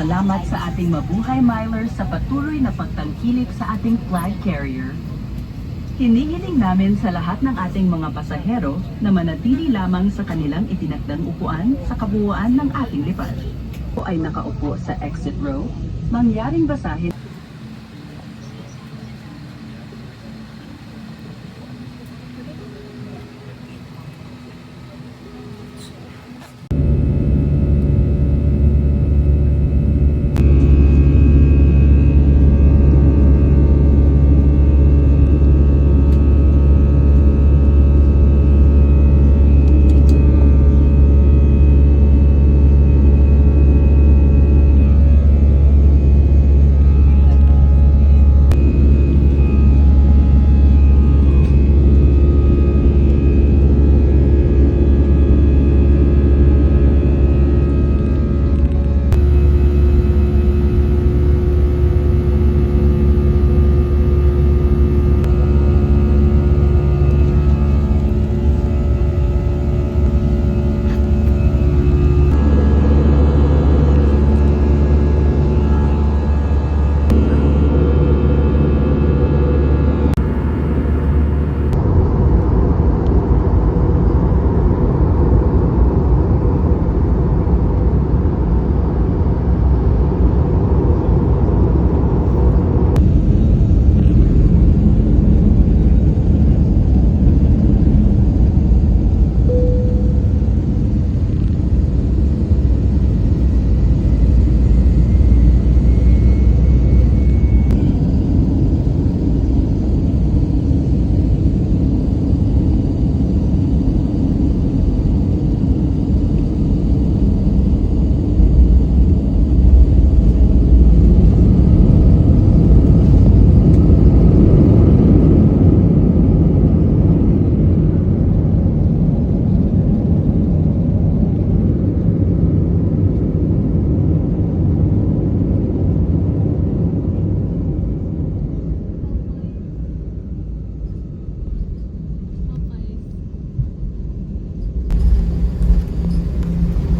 Salamat sa ating mabuhay milers sa patuloy na pagtangkilik sa ating flag carrier. Hinihiling namin sa lahat ng ating mga pasahero na manatili lamang sa kanilang itinakdang upuan sa kabuuan ng ating lipad. O ay nakaupo sa exit row, mangyaring basahin.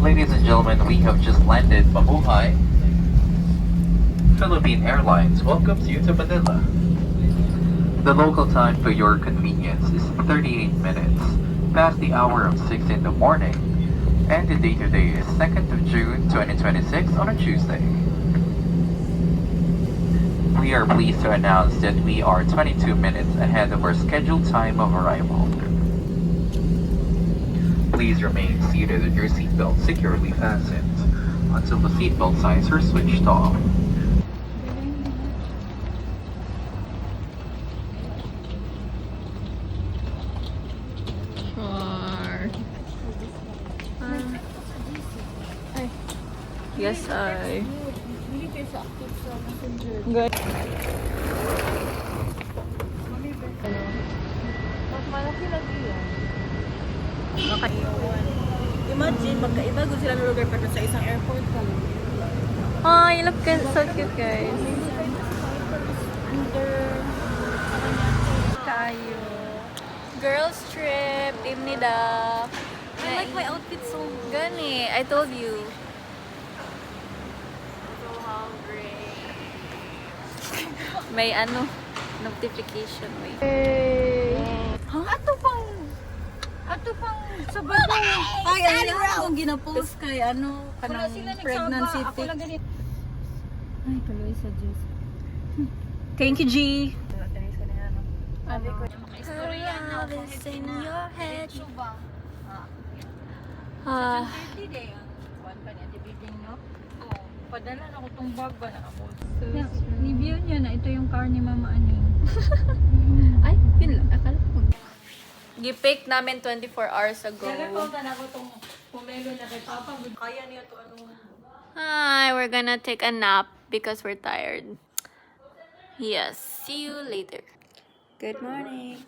Ladies and gentlemen, we have just landed Mabuhay. Philippine Airlines welcomes you to Manila. The local time for your convenience is 38 minutes past the hour of 6 in the morning, and the date today is 2nd of June 2026 on a Tuesday. We are pleased to announce that we are 22 minutes ahead of our scheduled time of arrival. Please remain seated with your seatbelt securely fastened until the seatbelt signs are switched off. Yes, I. Good. Malaki lagi yan. Imagine, magkaiba kung sila ng lugar pero sa isang airport ka. Oh, you look so cute, guys. Under tayo. Girls trip, imnida. I like my outfit so gani. I told you. So hungry. May notification. Wait. Hey. Huh? Ato pang Sabado. Ay, akong gina-post kay kanang pregnancy pic. Ay, tuloy sa Diyos. Thank you, G. Sabi ko, maka-istorya na ako. It's in your head. Birthday ang kuwan pa niya, debating, no? Oo. Padala na ko itong bag ba na ako. Review niya na ito yung car ni Mama Aning. Ay, yun lang. Akala ko. Gi-pick namin 24 hours ago. Hi, we're gonna take a nap because we're tired. Yes, see you later. Good morning.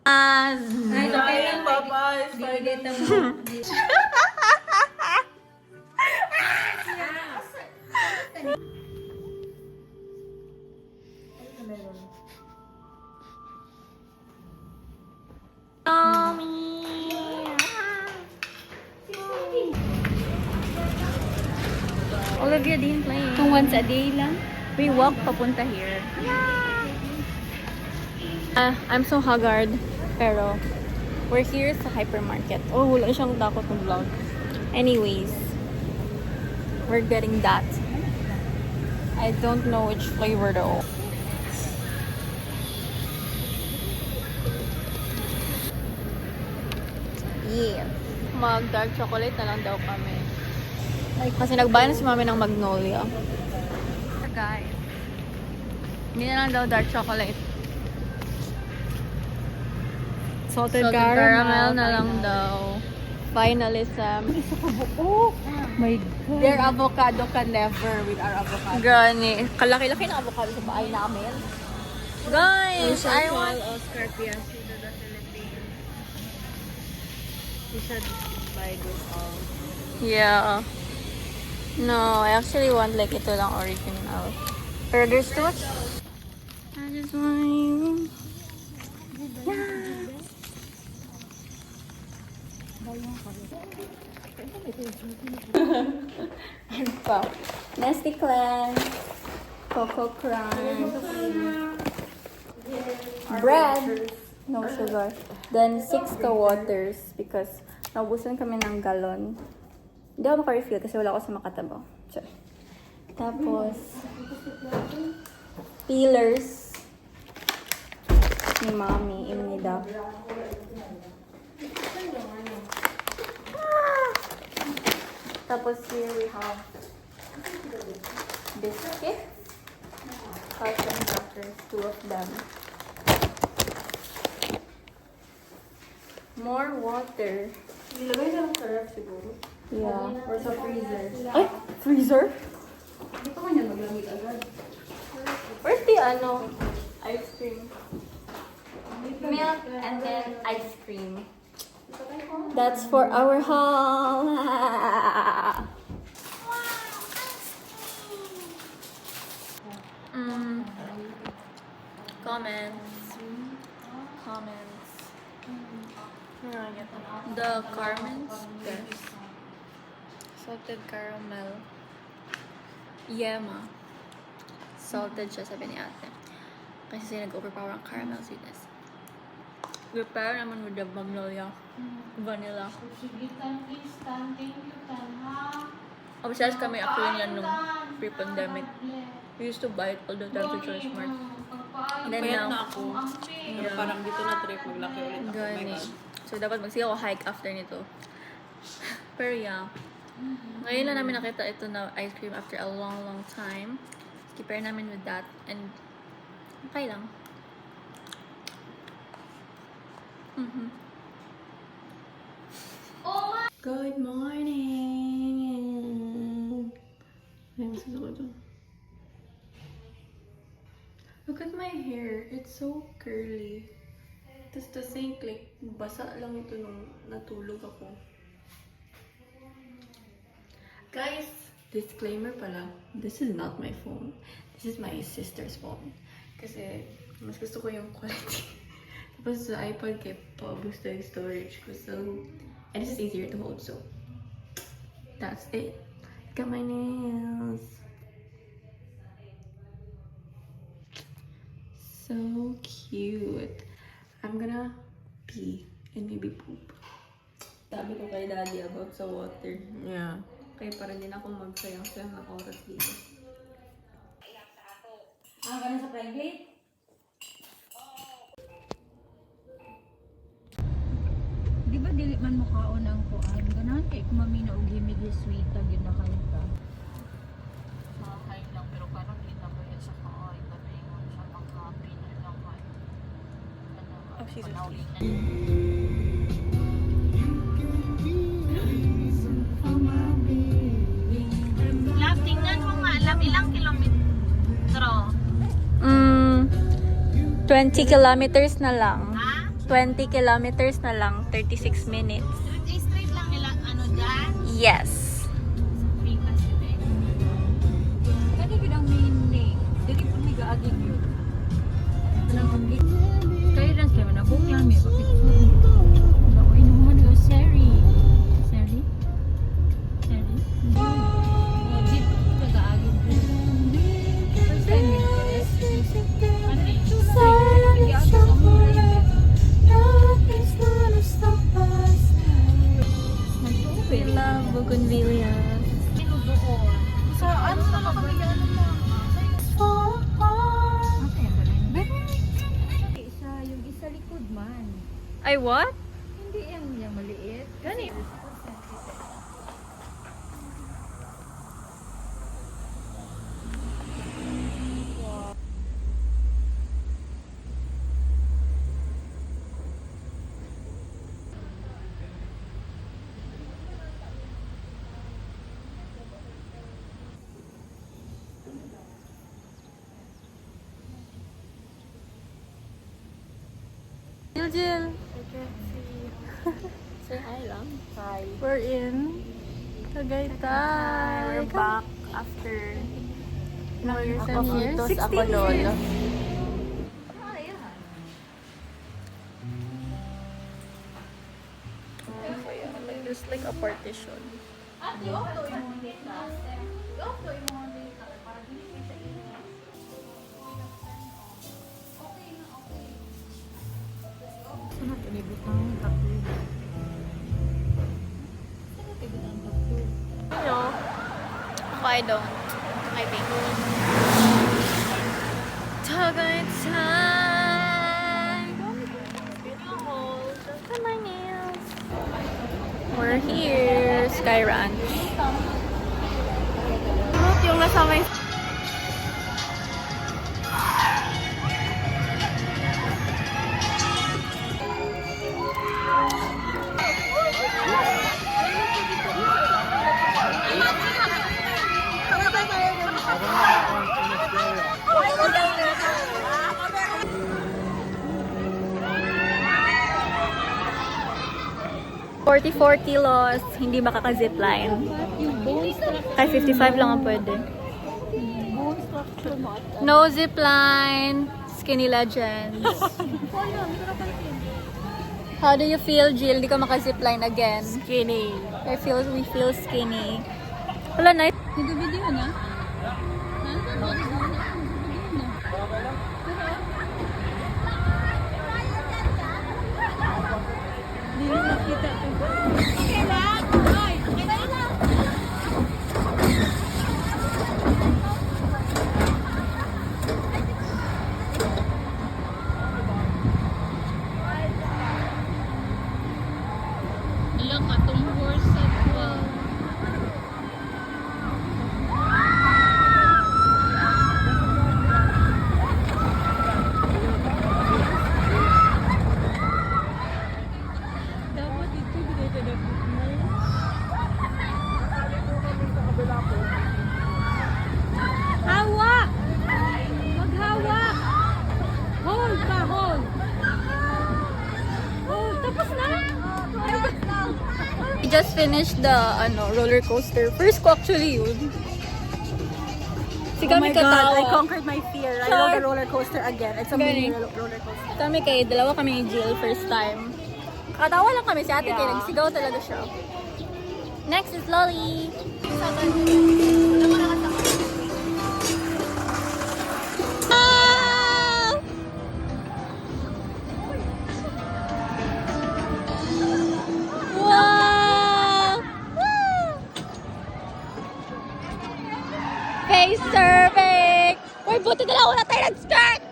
Ay, bye-bye. Bagyo din playing. Kung once a day lang, we walk papunta here. I'm so haggard, pero we're here sa hypermarket. Oh, wala siyang takot ng vlog. Anyways, we're getting that. I don't know which flavor though. Yeah. Mag-dark chocolate na lang daw kami. Kasi nagbayad na si mami ng Magnolia. Guys. Hindi na lang daw dark chocolate. Salted caramel na lang daw. Finalism. Oh my God. Their avocado can never with our avocado. Gani. Kalaki-laki ng avocado sa bahay namin. Guys, I want... Oscar Piastri to the Philippines. We should buy this all. Yeah. No, I actually want like ito lang original. Pero there's too much. I just want... Yeah. Ano pa? Nestle Cleanse, Coco Crunch, bread, no sugar. Then 6 ka-waters because naubusan kami ng galon. Hindi ako maka-refill kasi wala ako sa Makatabo. Sure. Tapos, peelers ni Mami, Imnida. Tapos here we have biscuits, carton crackers, 2 of them. More water. Nilagay na lang sa ref siguro. Yeah. Or sa freezer. Ay! Freezer? Hindi pa kanya maglamig agad. Where's the ice cream? Milk and then ice cream. That's for our haul. Comments. The Carmen's best. Salted caramel. Yema. Salted siya, sabi ni ate. Kasi nag-overpower ang caramel sweetness. Prepare naman with the Magnolia. Vanilla. Obsessed kami actually niyan nung pre-pandemic. We used to buy it all the time to Choice Mart. And then Payat now, na ako. Pero parang dito na trip, maglaki ulit ako. gani. So, dapat magsigaw ako hike after nito. Pero yeah. Ngayon lang namin nakita ito na ice cream after a long, long time. Compare namin with that. And, okay lang. Good morning! Look at my hair. It's so curly. Tapos to think, like, basa lang ito nung natulog ako. Guys, disclaimer pala, this is not my phone. This is my sister's phone. Kasi, mas gusto ko yung quality. Tapos sa iPad kay paubos na yung storage ko. So, and this is easier to hold, so that's it. Look at my nails. So cute. I'm gonna pee and maybe poop. Sabi ko kay daddy about sa water. Yeah. Kaya para din ako magsayang-sayang ng oras dito. Ah, ganun sa private? Di ba dili man mo kaon ang kuan? Ganahan kay kumami na og himig sweet tag yun na kayo ka. Makain lang, pero parang kita ko yun sa kaoy. Kalingon siya ng happy na lang kayo. Oh, she's so Love, tingnan mo nga. Love, ilang kilometro? 20 kilometers na lang. 20 kilometers na lang, 36 minutes. Straight lang nila, ano dyan? Yes. Pikas yun eh. Kani gid ang main name. Dili pud mi gaagig yun. Nang ang kay ran kay na buk lang mi bakit. Ba oy no man go Seri. Seri? Seri? Di Ay, what? Hindi yan niya maliit. Gani. Jill. Say hi lang. Hi. We're in Tagaytay. We're back after Ilang years ako and years? Fitos, 16 ako lolo. years. There's like a partition. Sana tinibot ng tatlo. No. I don't. I think. Tagaytay. Look at my nails. We're here. Sky Ranch. Look, yung nasa may... $44 kilos, hindi makaka-zipline. Kay 55 lang ang pwede. No zipline, skinny legends. How do you feel, Jill? Di ka maka-zipline again. Skinny. We feel skinny. Wala na. Nag-video na? Hindi na nakita ito. Ilang katong horse at wow. Dapat ito, binay ka na po. Hawak! Maghawak! Hold pa, hold! Oh, tapos na! We just finished the roller coaster. First ko actually yun. Si kami katawa. conquered my fear. I rode the roller coaster again. It's Gani. roller coaster. Kami dalawa kami ni Jill first time. Katawa lang kami si ate kay nagsigaw talaga siya. Next is Lolly. Ah! Wow! Woo! Face surfing! Uy, buti na lang wala tayo nag-skirt!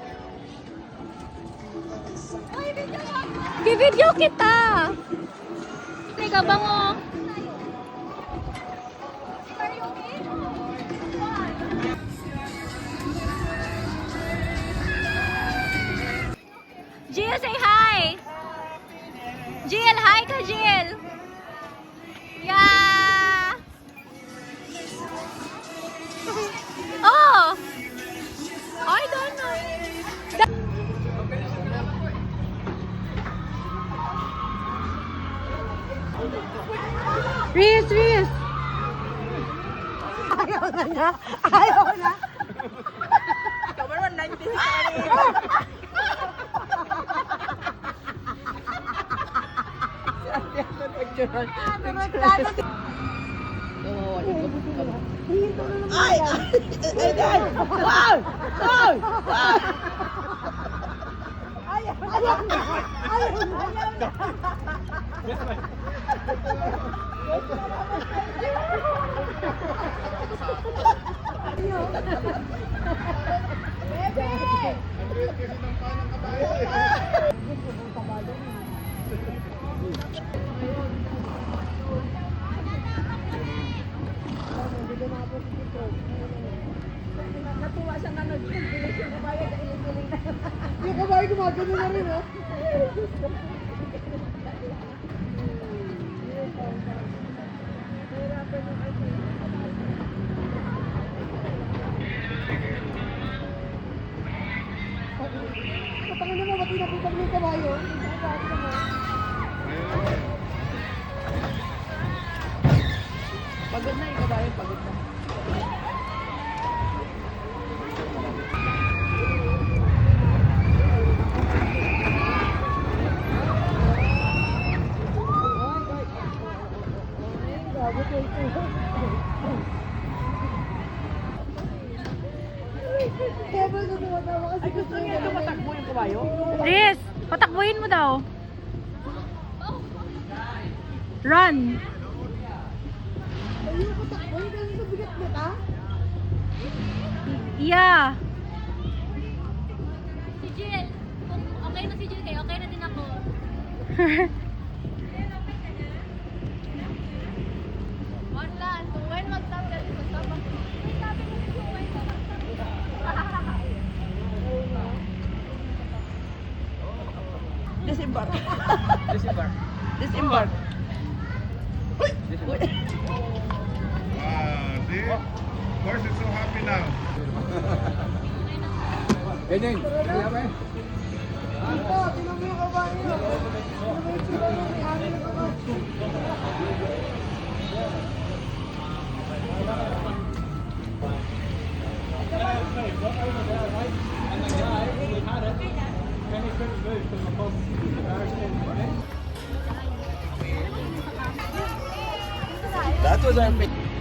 Bibidyo kita! Teka, bango! Jill, say hi! Jill, hi ka, Jill! Yeah! Oh! I don't know. Reels, Reels! Ayaw na! Yung kabayo gumagano na rin, oh. Patangin mo, ba't tinakupag mo yung kabayo? Pagod na yung kabayo, pagod na. Kaya ba ito tumatawa kasi gusto niya tumatakbo yung kabayo? Riz, patakbuhin mo daw. Run. Ayun, patakbo yung kasi sa bigat mo, ta? Yeah. Si Jill, kung okay na si Jill kayo, okay na din ako. One lang, kung when magtanggal, magtanggal. Ay, sabi ko kung when magtanggal. Disembark. Disembark. See? Of course, it's so happy now. Ito, tinan mo yung kabayo. Tinan mo yung sila ng may-ari ng kabayo.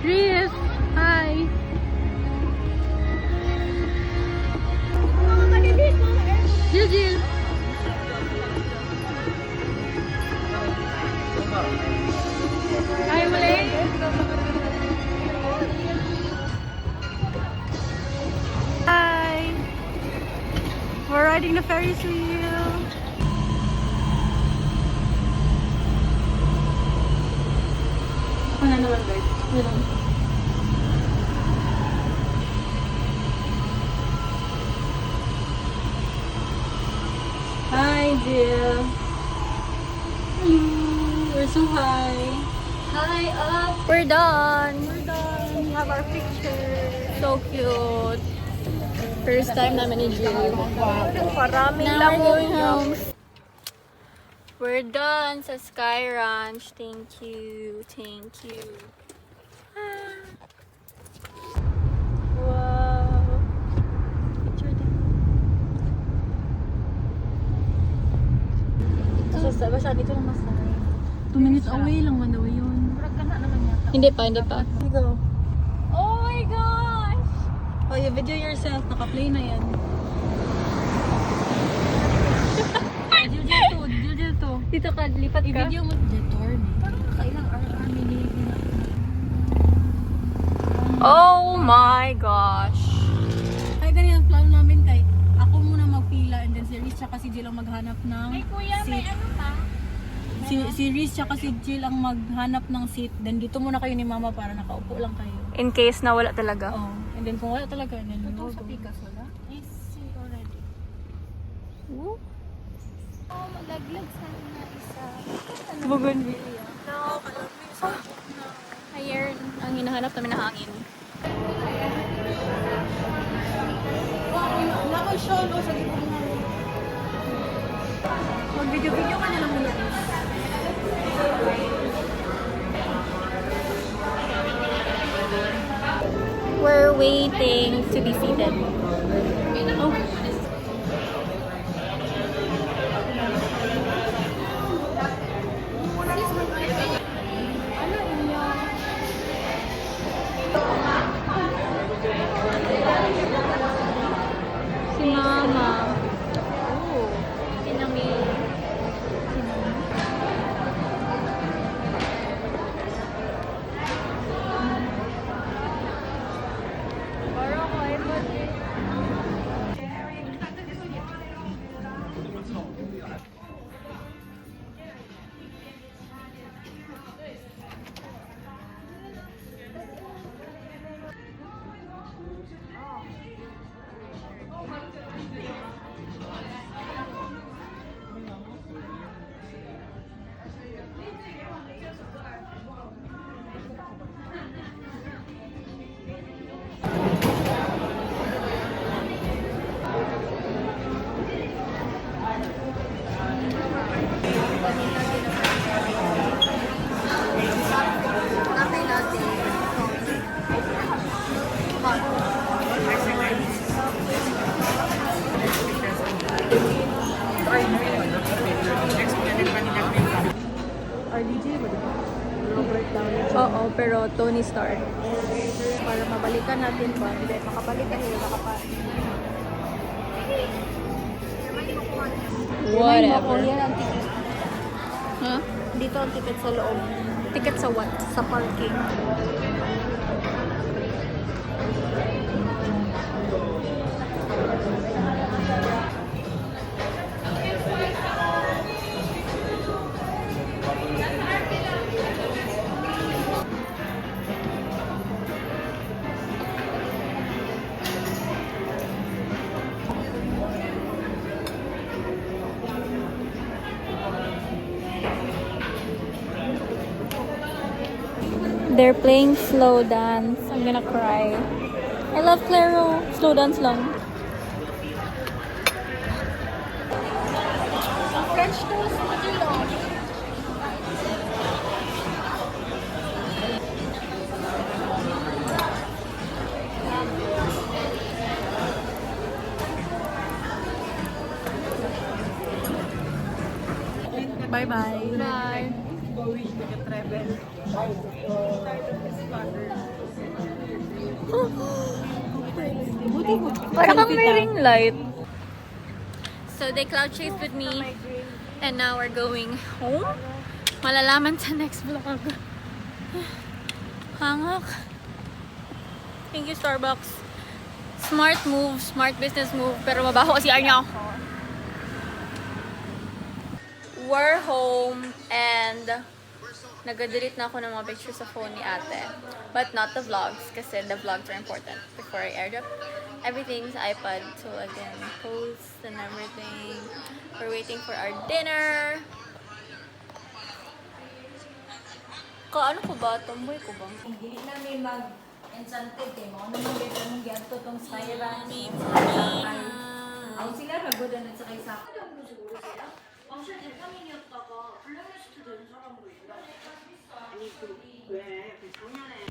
Riz, hi. Jill, Jill. Hi, Malay. Hi. We're riding the Ferris wheel. Ano naman, guys? Hi, Jill. Hello. We're so high. Hi, up! We're done. We have our picture. So cute. First time namin ni Jill. Maraming Now we're going home. We're done sa Sky Ranch. Thank you. Thank you. Ah. Wow. Picture din. Basta dito lang masaya. 2 minutes away lang man daw yun. Hindi pa. Let's go. Oh my gosh! Oh, you video yourself. Naka-play na yan. Jill to. Dito ka, lipat ka. I-video mo. Jetor. Parang nakailang RR minili na. Oh my gosh! Kaya ganyan ang plano namin kay ako muna magpila and then si Riz tsaka si Jill ang maghanap ng Kuya, may seat. ano pa? Si Riz tsaka si Jill ang maghanap ng seat. Then dito muna kayo ni Mama para nakaupo lang kayo. In case na wala talaga. Oh, and then kung wala talaga, then we'll Sa go. Pikas wala? I see already. Woo! Oh, malaglag sana isa. Bougainvillea. No, Ayan, ang hinahanap namin na hangin. Nakal siya, no, sa likod na. Mag-video-video ka na lang muna. We're waiting to be seated. Oh. Si Mama. Oh. Sinami. parang ay pero Tony Stark. Para mabalikan natin ba? Hindi, makabalikan nila Whatever. Yan ang ticket. Huh? Dito ang ticket sa loob. Ticket sa what? Sa parking. They're playing slow dance. I'm gonna cry. I love Claro. Slow dance lang. French toast with Bye-bye. Bye. Parang kang may ring light. So they cloud chased with me and now we're going home. Malalaman sa next vlog. Hangak. Thank you, Starbucks. Smart move, smart business move, pero mabaho kasi niya. We're home and nag-delete na ako ng mga pictures sa phone ni ate. But not the vlogs, kasi the vlogs are important before I airdrop everything sa iPad. So again, posts and everything. We're waiting for our dinner. Ano ko ba? Tomboy ko ba? Hindi namin mag-enchanted eh. Mga naman dito mong giyanto tong Skyran. Ang sila naggoda na sa kaysa. siguro sila. 왕실 대파민이었다가 블랙리스트 된 사람도 있나? 아니 왜 작년에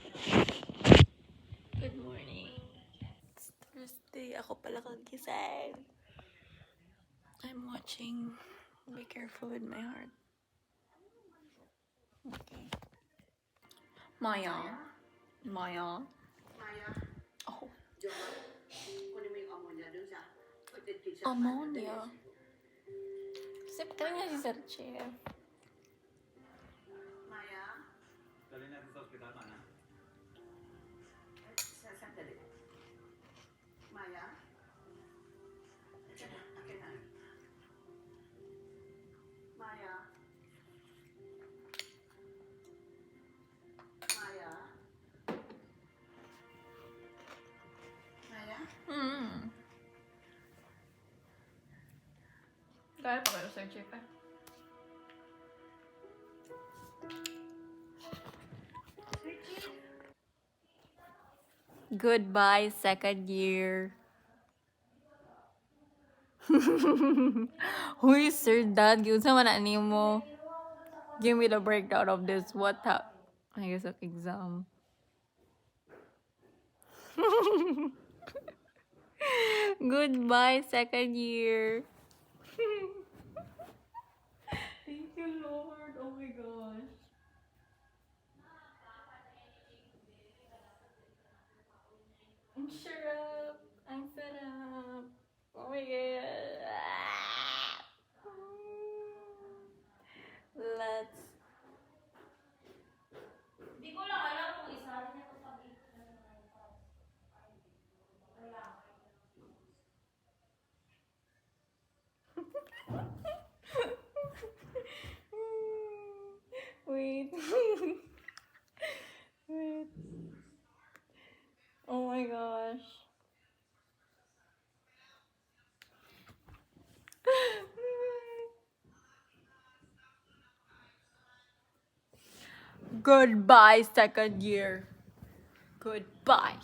Good morning. It's Thursday. Ako pala kagising. I'm watching Be Careful with My Heart. Okay. Maya. Maya. Oh. Ammonia. Sip ka nga si Sir Chef. Kaya pa kayo, Sir Chef, eh? Goodbye, second year. Huy, Sir Dad, giunsa man ani mo? Give me the breakdown of this. What I guess of exam. Goodbye, second year. Thank you, Lord. Oh my gosh. I'm sure up. I'm fed up. Oh my god. Let's. Hindi ko lang alam kung isa rin ito pag Wait. Wait. Oh my gosh. Goodbye, second year. Goodbye.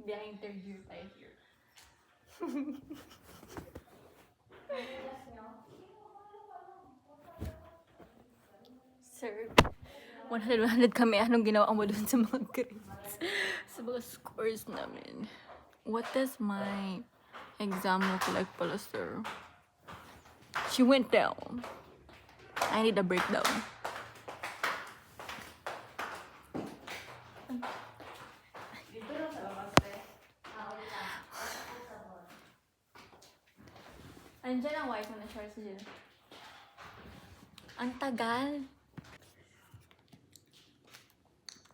Behind third year tayo here. Sir, 100 kami. Anong ginawa mo dun sa mga grades? Sa mga scores namin. What does my exam look like pala, sir? She went down. I need a breakdown. Andiyan ang wife mo na shorts dyan. Ang tagal.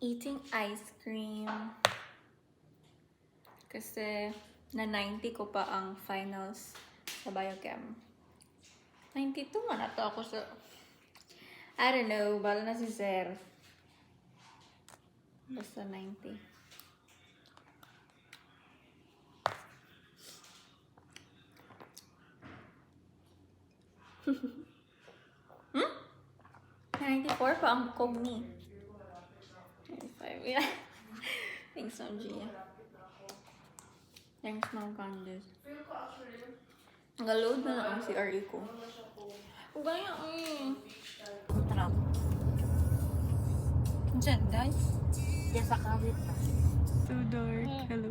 Eating ice cream. Kasi na 90 ko pa ang finals sa biochem. 92 man na to ako sa... I don't know, bala na si Sir. Basta 90. Hmm? 94 pa ang kog ni. 95. Yeah. Thanks, Ma'am Gia. Thanks, Ma'am Candice. Nag-load na lang ang CRE ko. Ang gaya Tara. Diyan, guys. Diyan sa kawit na. So dark. Hello.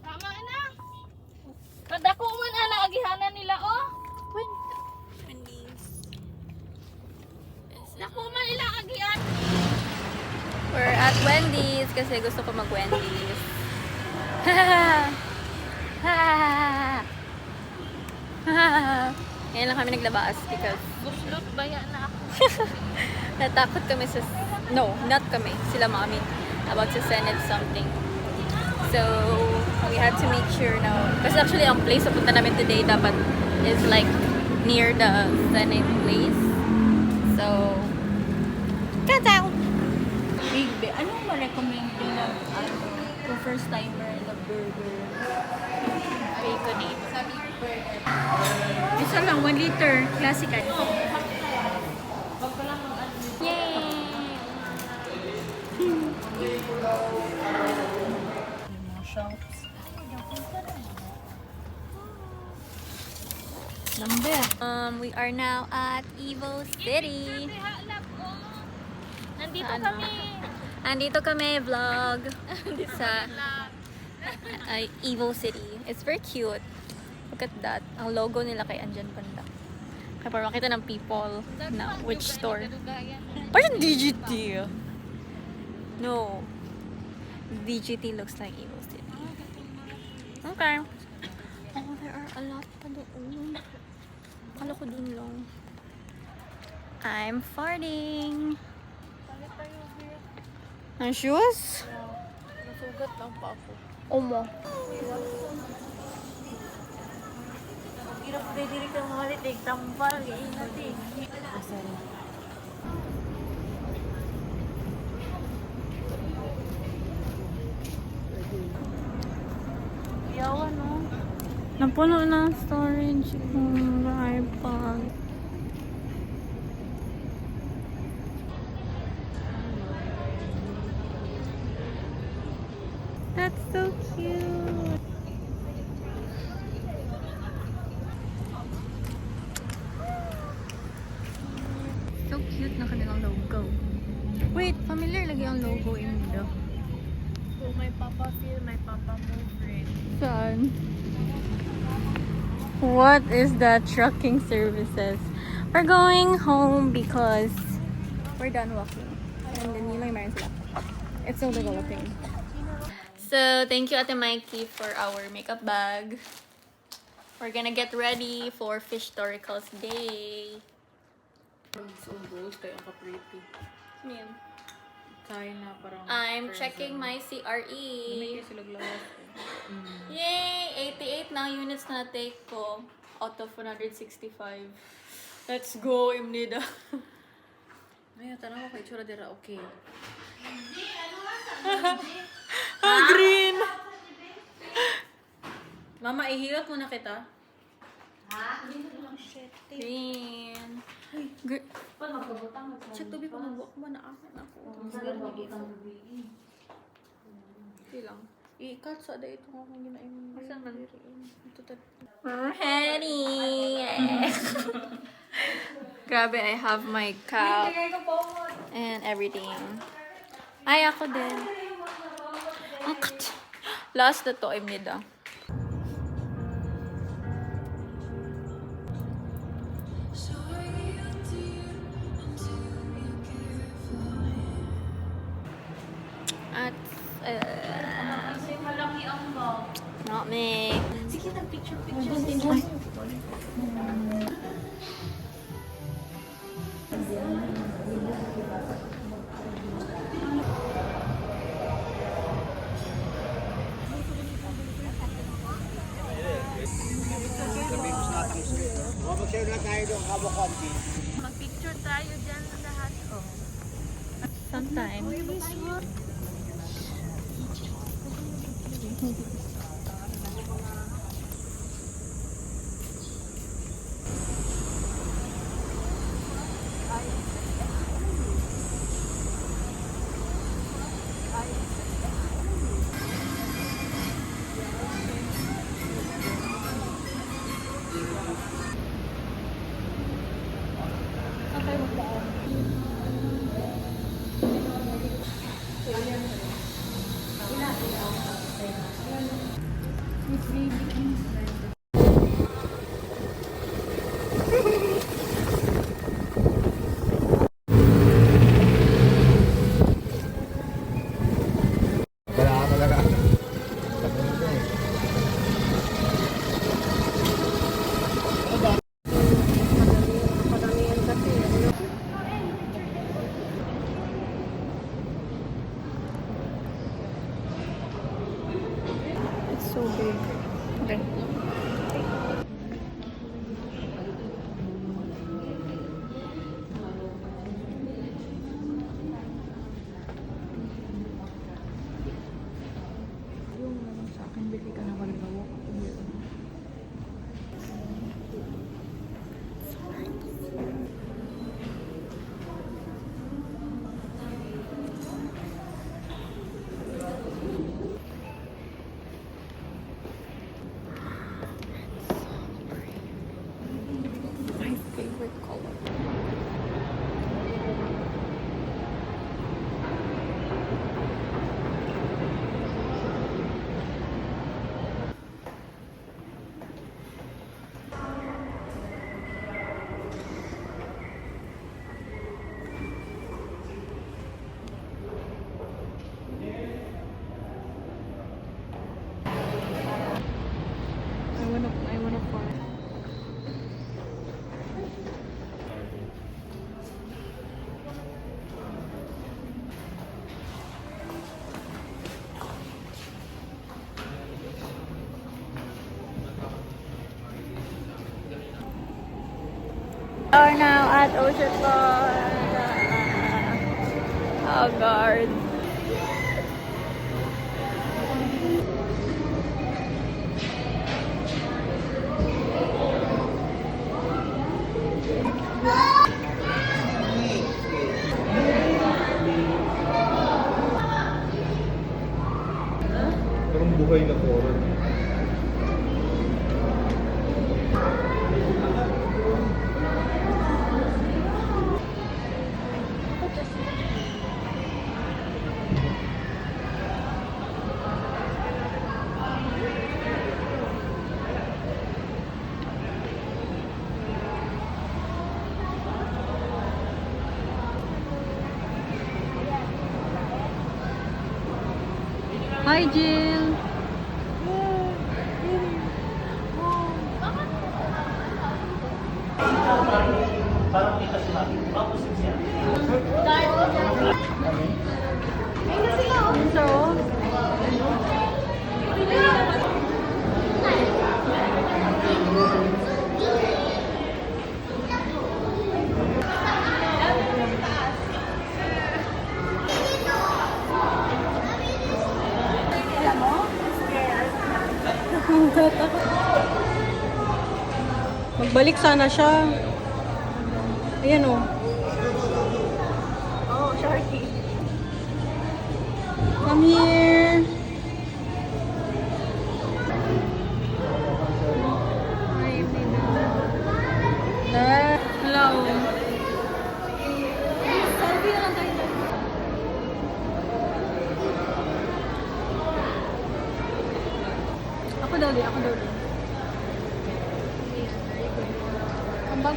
Tama na. Kadako man ana agihanan nila oh. Wendy's. Dako man ila agihan. We're at Wendy's kasi gusto ko mag-Wendy's. Ngayon lang kami naglabas because Guslot baya na ako. natakot kami sa... No, not kami. Sila mami. About to Senate something. So, we had to make sure now. Kasi actually, ang place na punta namin today dapat is like near the Senate place. So, cut out! Big B, anong ma-recommend nyo na kung first timer na burger? Baconade. Isa lang, 1 liter. Classic. Yay! Number. We are now at Evo City. Nandito Ano? kami. Andito kami, vlog. Sa Evo City. It's very cute. Look at that. Ang logo nila kay andyan banda. Kaya para makita ng people na which store. Parang DGT. No. DGT looks like Evo City. Okay. Oh, there are a lot pa doon. Akala ko dun lang. I'm farting. Ang shoes? Nasugat lang pa ako. Omo. Hirap ba diri ka malit eh. Tampal. Ingat eh. Yawan, no? Napuno na ang storage ng iPad. That's so cute. So cute na kanilang logo. Wait, familiar lagi ang logo in the... Oh, my papa feel, my papa move red. Saan? What is that trucking services? We're going home because we're done walking. And then yun lang yung meron sila. It's still developing. So, thank you Ate Mikey for our makeup bag. We're gonna get ready for Fish Historicals Day. So gold kayo ang ka-pretty. Yan. Kaya na parang... I'm checking my CRE. sila glawas ko. Yay! 88 na ang units na take ko out of 165. Let's go, Imnida. Ngayon, tanong ko kay Chura Dira, okay. Ah, green! Mama, ihilot mo na kita. Green. Check to be pa magbuak ba na ako na ako. Okay lang. I-cut sa day ito akong ginaim. Saan man? Ito ta. Ready! Grabe, I have my cap and everything. Ay, ako din. Ang kat. Last na to, Imnida. At, Kasi malaki ang bag. not me. Sige, nag-picture Mag-picture tayo dyan lahat. Oh. Sometimes. It's so big. Okay. Yung sa akin, bigay ka na kalibawa. My favorite color. I wanna fart. Are now at Ocean Park. Oh, guard. Parang buhay na coral. Hi, Jill. So, magbalik sana siya. Ayan o. Oh, Sharky. Come here. Hello. Selfie na lang tayo. Ako daw din. Ang bag.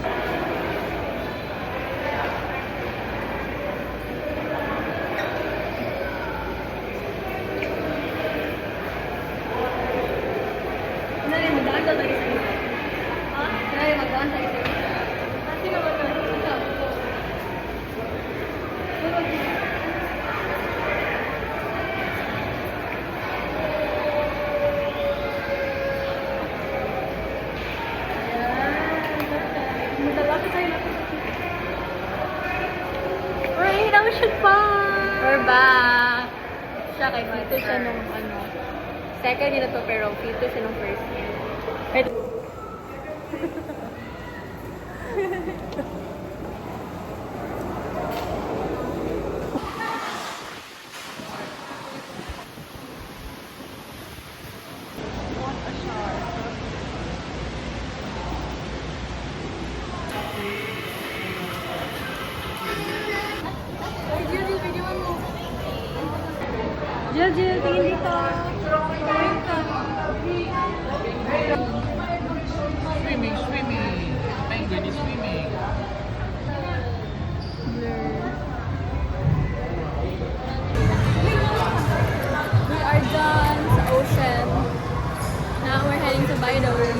Ano rin, magdaan daw tayo ang size. Kasi naman na. We're back! Siya kay Tito siya nung ano. Second year na to pero Tito siya nung first year. Jill, tingin dito. Swimming, swimming. Penguin is swimming. We are done sa ocean. Now we're heading to Bida Room.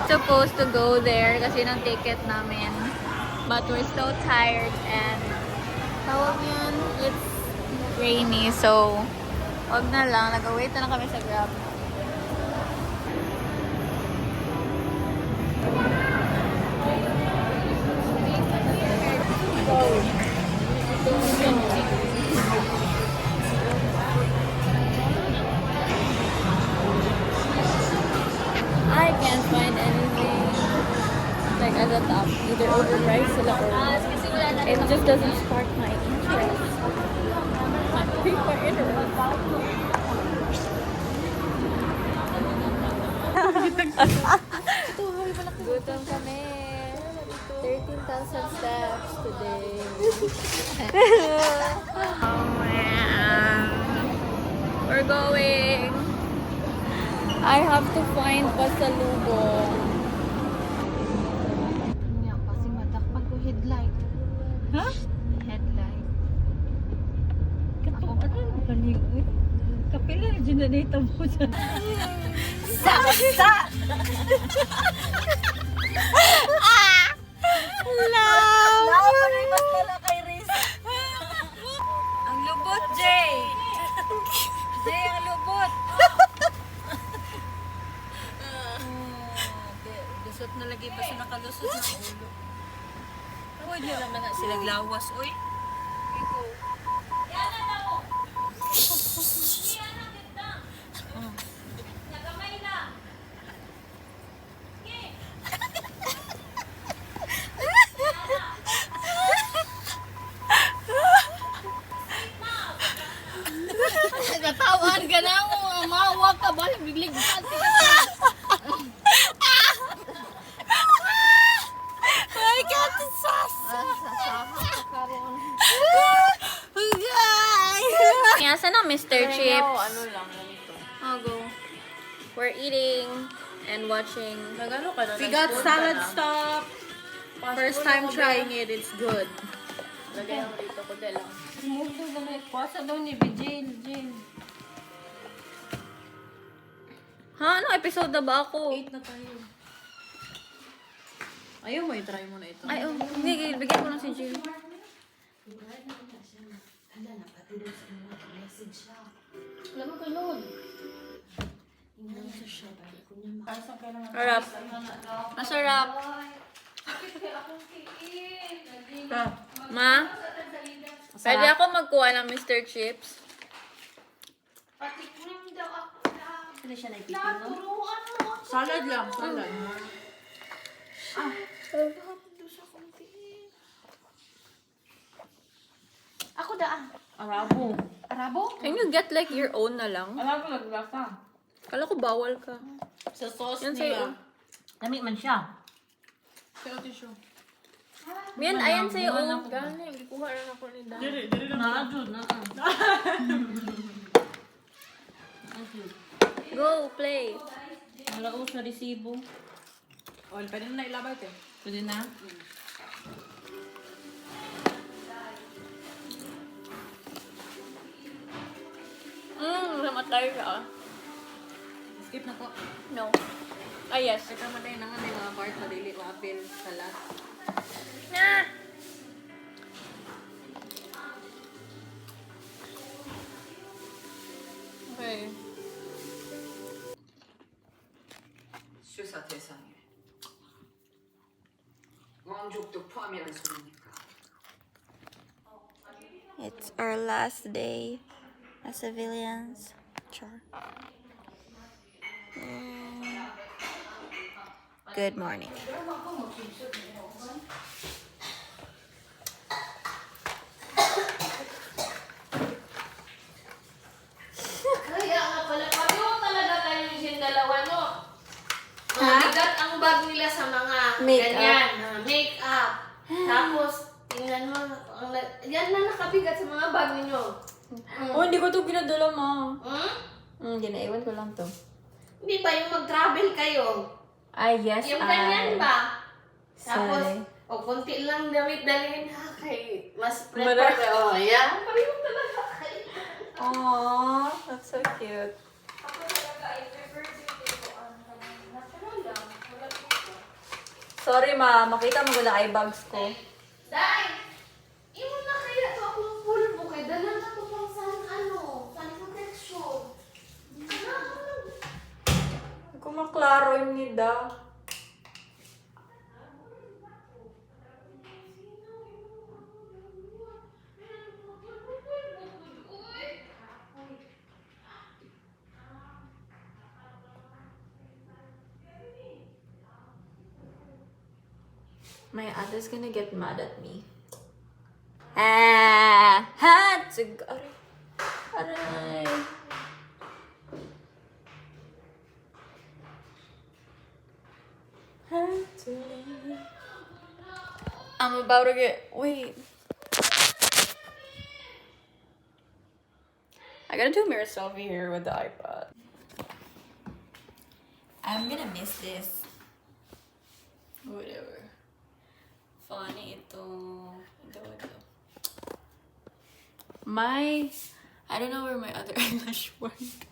Supposed to go there kasi ng ticket namin. But we're so tired and tawag yun, it's rainy, so wag na lang. Nag-wait na lang kami sa Grab. I can't find anything like at the top. Either overpriced sila or it just doesn't spark my interest. Pique my interest. Gutom kami. 13,000 steps today. Oh man. We're going. I have to find pasalubong. Nga, kasi madakpan ko headlight. Huh? Headlight. Kato, ano yung kaling? Kapila na generate mo sa... Saksa! Love! Mas pala kay Riz. Ang lubot, Jay! Jay, ang lubot! Lusot na lagi pa siya nakalusot sa ulo. Uy, di naman na sila glawas, uy. Ikaw. Nagatawan ka na mo. Mawag ka ba? Bigligtan ka na. I got the sauce. Saan na Mr. Chips? Ano lang, ganito. I'll go. We're eating and watching. Nagano ka na? We got salad stop. First time trying it, it's good. Lagay mo dito, kundi lang. Move to the next. Kwasa daw ni Jill. Ha? Anong episode na ba ako? 8 na tayo. Ayaw mo, i-try mo na ito. Ay, oh. Hindi, bigyan ko na si Jill. Alam mo ko yun. Sarap. Masarap. Ma? Pwede ako magkuha ng Mr. Chips? Sino siya naipipin, no? Salad lang, salad. Ako da. Arabo. Arabo? Can you get like your own na lang? Arabo, naglasa. Kala ko bawal ka. Sa sauce Yan niya. sa'yo. Lamig man siya. Sa tissue. Yan, ayan sa'yo. Gani, ikuha rin ako ni Dan. Dili lang. Naadun, Go, play. Nalaos na resibo. O, pwede na ilabay ito. Pwede na? Namatay ka. Skip na po. No. Ah, yes. Ito matay na nga mga part. part na dili ma-appeal sa last. Okay. 수사 대상에 왕족도 포함이라는 소리니까. It's our last day as civilians. Sure. Good morning. Kaya nga pala, pareho talaga kayo yung dalawa, no? Mabigat ang bag nila sa mga ganyan, make-up. Tapos, tingnan mo, yan na nakabigat sa mga bag ninyo. Oh, hindi ko to pinadala, ma. Hmm? Ginaiwan ko lang to. Hindi ba yung mag-travel kayo? Ay, yes, Yung ganyan ba? Tapos, Sorry. konti lang damit dalhin ha kay mas Mara- prefer. Oh, yeah. Pareho talaga kayo. Aww, that's so cute. Ako talaga, I prefer dito ang natural lang. Wala dito. Sorry, ma. Makita mo wala eye bags ko. Dai! Imo na kaya to akong pulbo kay dala na to pang sun protection. Kung maklaro yung nida. My other's gonna get mad at me. Ah! Ha! Aray! Aray! I'm about to get. Wait. I gotta do a mirror selfie here with the iPad. I'm gonna miss this. Whatever. Funny ito. Ito. I don't know where my other eyelash went.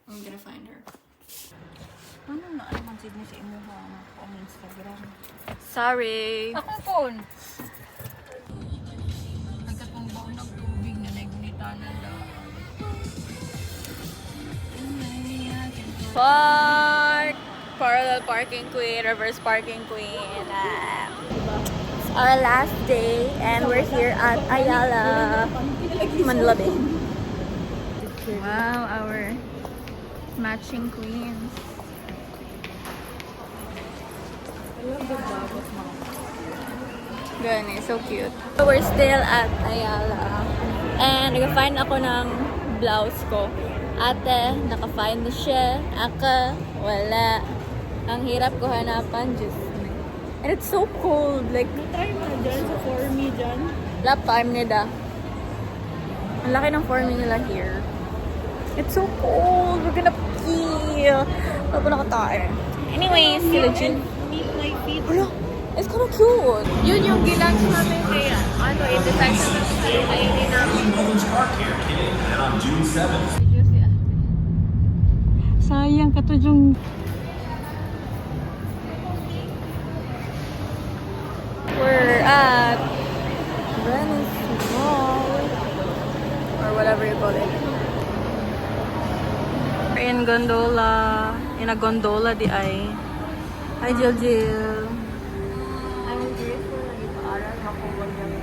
I'm gonna find her. Ano na naman signo sa imuha ako ang Instagram? Sorry. Akong phone. Nagkatungbaw ng tubig na naggunitanan daw. Park! Parallel parking queen, reverse parking queen. It's our last day and we're here at Ayala, Manila Bay. Wow, our matching queens. Ganun, so cute. So we're still at Ayala. And nag-find ako ng blouse ko. Ate, naka-find na siya. Aka, wala. Ang hirap ko hanapan, Diyos me. And it's so cold. Like, Try mo na dyan sa for me dyan. lap time nila. Ang laki ng for me nila here. It's so cold. We're gonna pee. Wala pa nakatae. Anyways, sila Jin. Meet my feet. Wala, it's kind of cute. Yun yung ginangs namin kaya. Ano, i-decide sa kainin namin. And on June 7th. Sayang ka to yung... We're at Venice Mall. Or whatever you call it. We're in gondola. In a gondola di ay. Hi, Jill. I'm grateful na ipaaral ako walang...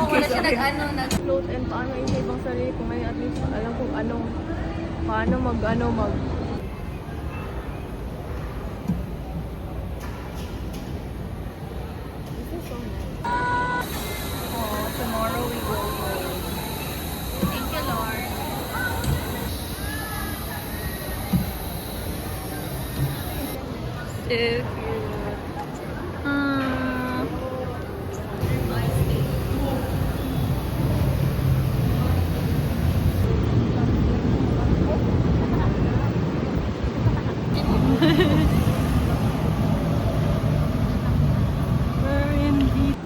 Wala siya Float and paano yung ibang sarili ko ngayon at least alam kung paano mag tomorrow we go home. Thank you, Lord. So cute. We're in deep.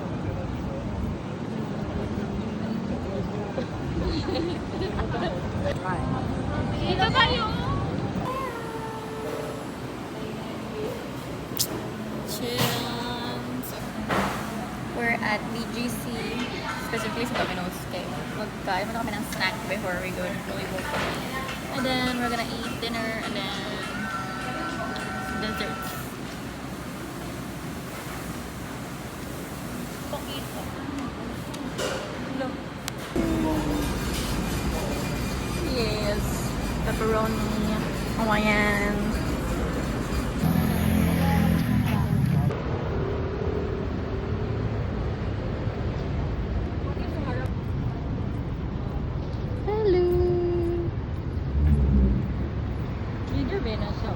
Dito tayo! Congratulations! We're at BGC, specifically sa Domino's. Okay, magkain muna kami ng snack before we go to Louisville. And then we're gonna eat dinner and then desserts. Look. Yes, pepperoni, Hawaiian. Hello. Leader ba na siya?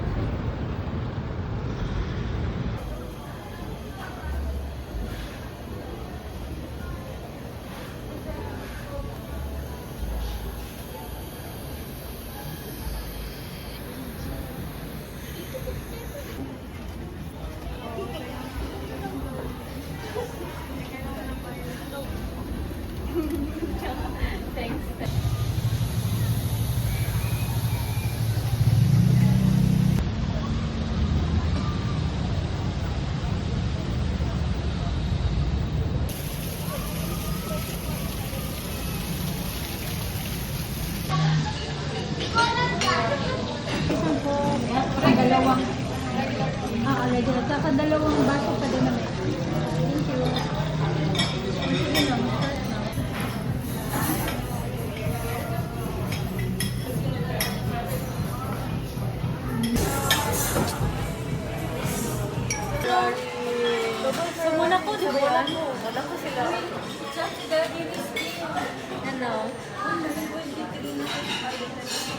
Dalawang lagi na. Dalawang baso pa din naman. Thank you. So, muna ko, di ba? Wala ko sila. Ano?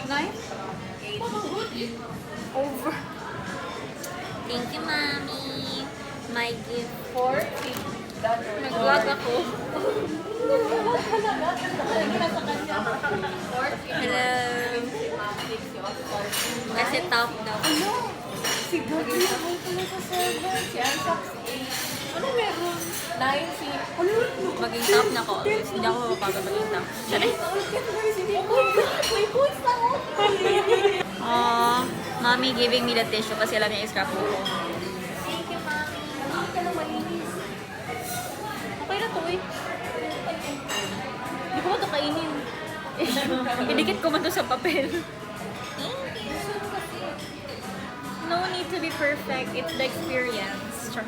Nice? Over. Thank you, Mommy. My gift for mag-vlog ako. Hello. Kasi top daw. Si Gabi, ako pala sa server. Si Ansax 8. Ano meron? 9 si... Maging top na ko. Hindi ako mapapagod maging top. Sorry. Oh my God! May points na ako! Aww. Mommy giving me the tissue kasi alam niya yung scrapbook ko. Thank you, Mami. Hindi ka lang malinis. Okay na to eh. Hindi ko ba ito kainin? Idikit ko man to sa papel. No need to be perfect. It's the experience. Sure.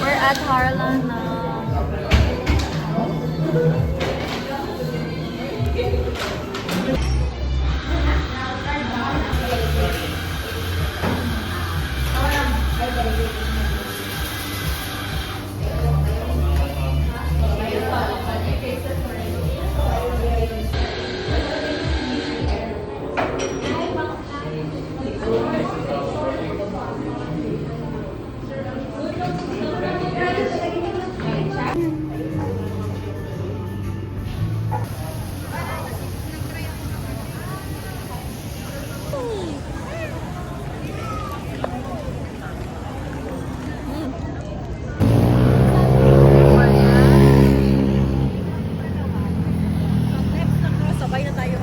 We're at Harlan now. Sabay na tayo.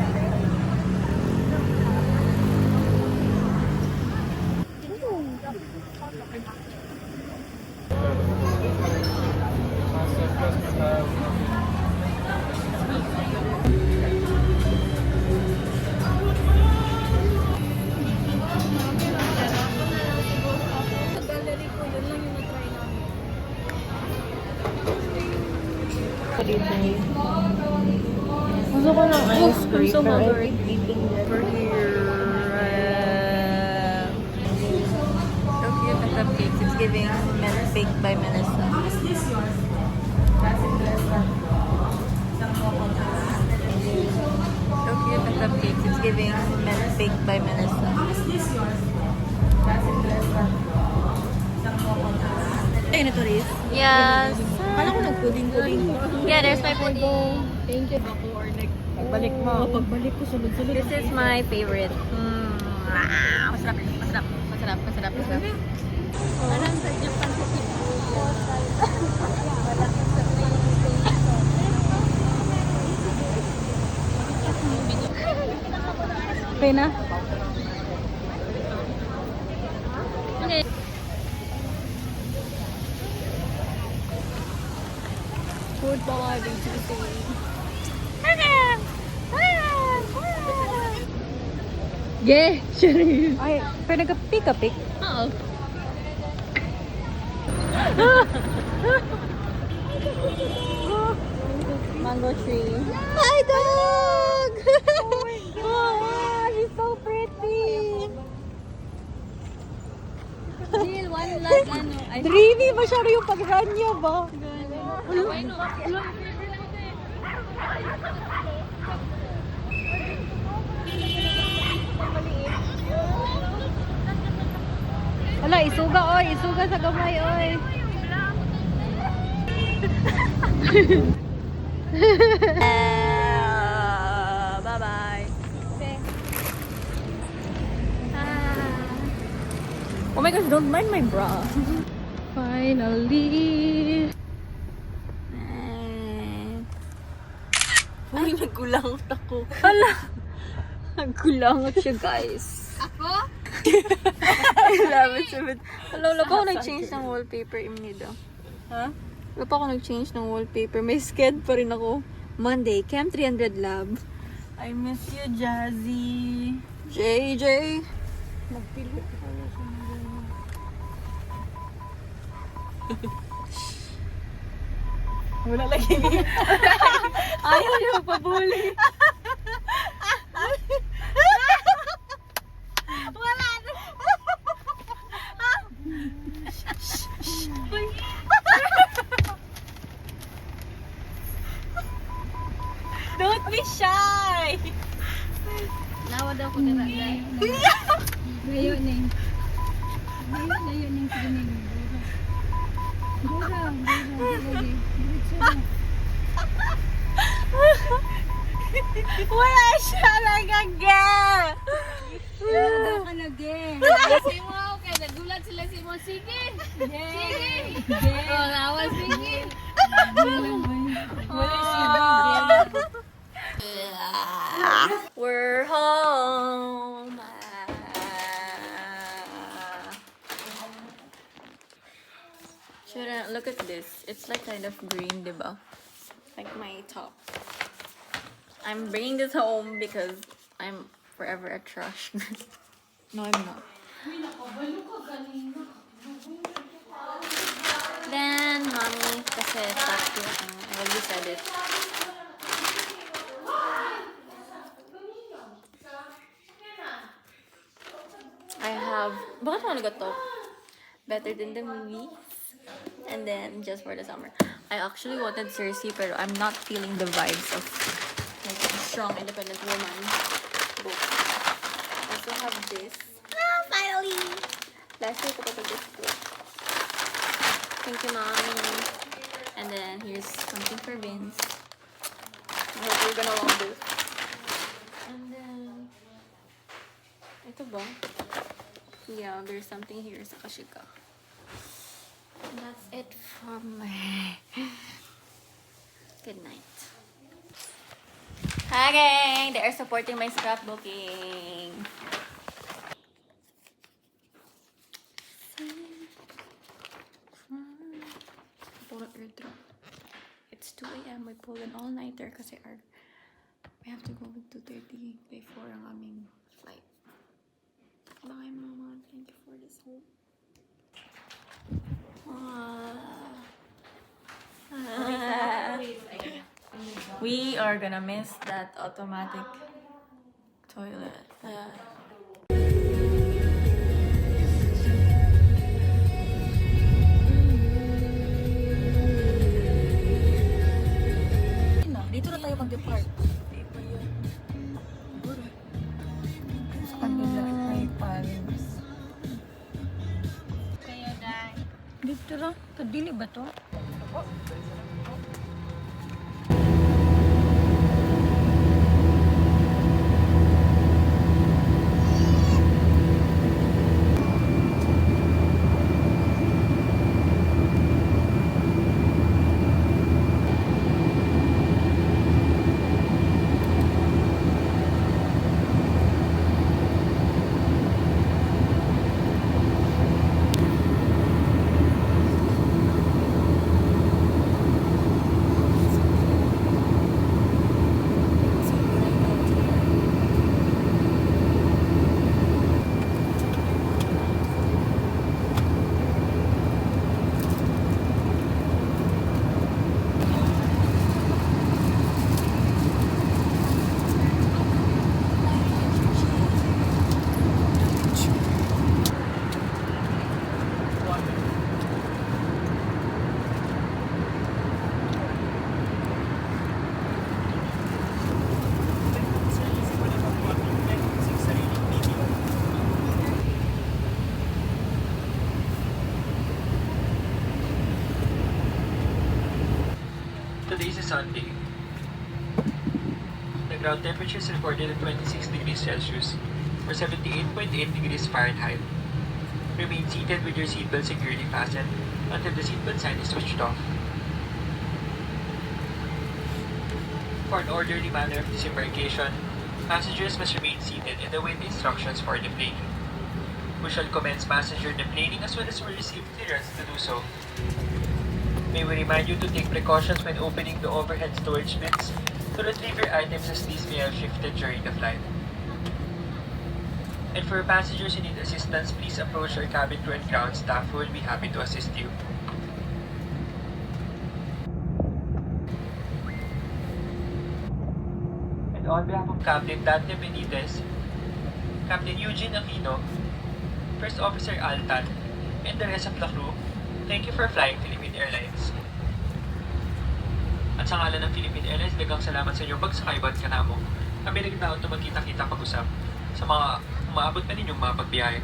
Gusto ko ng ice cream. So we're here. So cute the cupcakes. It's giving baked by Melissa. How is this yours? So cute the cupcakes. It's giving baked by Melissa. How is this yours? Ay, na to, Riz? Yes. Kala ko nag-pudding-pudding. Yeah, there's my pudding. Thank you. Ako or like, pagbalik mo. Pagbalik ko, sunod-sunod. This is my favorite. Masarap. Parang sa Japan sa Shibuya. Okay na? Okay. Food ball, yeah, sure. Ay, pero nagka-pick? Oo. Mango tree. Hi, dog! Oh my God! She's so pretty! Jill, one last ano. Dreamy, masyado yung pag-run niya ba? Wala, isuga oy, isuga sa gamay oy. Bye-bye. Oh my gosh, don't mind my bra. Finally. Uy, nagkulangot ako. Hala! Nagkulangot siya, guys. Ako? Wala pa ako nag-change ng wallpaper, Imnido. Ha? Wala pa ako nag-change ng wallpaper. May sked pa rin ako. Monday, Chem 300 Lab. I miss you, Jazzy. JJ. Magpilo ko na siya. Wala lagi. Ayaw niya magpabuli. Wala na. Don't be shy. Nawa daw ko nila. Layo ning. Layo ning sige ning. Wala siya nagagay. Wala ka na again. Si mo, kaya nagulat sila si mo. Sige! Sige! Oh, nawa, sige! We're home. Shouldn't look at this. It's like kind of green, diba? Like my top. I'm bringing this home because I'm forever a trash. No, I'm not. Then, mommy, kasi tattoo. I already said it. I have, bakit mo nagato? Better Than the Movies. And then, Just for the Summer. I actually wanted Cersei, pero I'm not feeling the vibes of like a strong, independent woman book. I also have this. Ah, finally! Last year ko pa this book. Thank you, Mommy. And then, here's something for Vince. I hope you're gonna love this. And then, ito ba? Yeah, there's something here sa Kashika. And that's it from me. Good night. Hi gang! They are supporting my scrapbooking. It's 2 a.m. We pulled an all-nighter kasi we have to go at 2:30 before ang aming flight. Bye, Mama. Thank you for this hope. We are gonna miss that automatic toilet. Dito na tayo mag-depart. Sa kanila ay Paris. Kayo dai. Dito lang. Kadili ba to? Sunday. The ground temperature is recorded at 26 degrees Celsius or 78.8 degrees Fahrenheit. Remain seated with your seatbelt securely fastened until the seatbelt sign is switched off. For an orderly manner of disembarkation, passengers must remain seated and await the instructions for deplaning. We shall commence passenger deplaning as soon as we receive clearance to do so. May we remind you to take precautions when opening the overhead storage bins to retrieve your items as these may have shifted during the flight. And for passengers who need assistance, please approach our cabin crew and ground staff who will be happy to assist you. And on behalf of Captain Dante Benitez, Captain Eugene Aquino, First Officer Altan, and the rest of the crew, thank you for flying Philippine Airlines. At sa ngalan ng Philippine Airlines, daghang salamat sa inyong pagsakay ba't kanamo. Kami nagtaon na magkita-kita pag-usap sa mga umaabot na ninyong mga pagbiyahe.